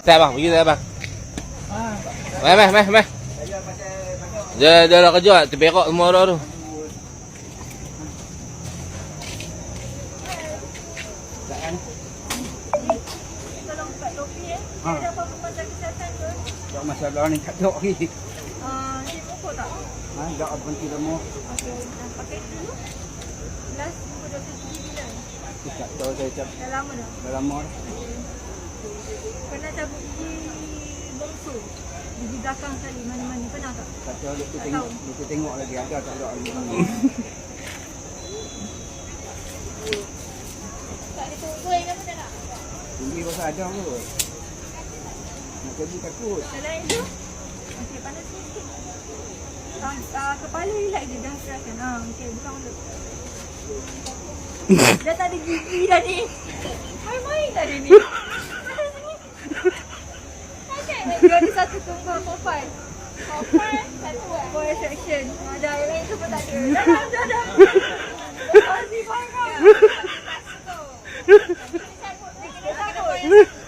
Saya bang, pergi saya bang. Mai. Dia dah kerja, terberak semua dah tu. Tolong buka topi Ada apa-apa masalah kesihatan ke? Tak masalah ni tak ada lagi. Cik pokok tak? Tak apa berhenti lama. Okey, dah pakai dulu. Last buku doktor gigi bila? Tak tahu saya Dah lama dah? dah lama dah. Pernah cabut gigi bongsu? Gigi belakang sekali, mana-mana. Pernah tak? Tak tahu Tak kita tengok lagi ada tak ada lagi. Tak ada tunggu yang apa tak? Tinggi pasal ada kot. Nak pergi takut. Dah lain tu? Okey, panas sikit. Kepala relax je, dah stress kan? Okey, buka mulut. Dah tak ada gigi dah ni. Main-main dah dia ni. Ada sini. Okay, dia ada satu tunggu Popeye. Popeye, satu boy attraction. Dah, yang lain tu pun tak ada. Dah. Masih banyak. Dia kena takut.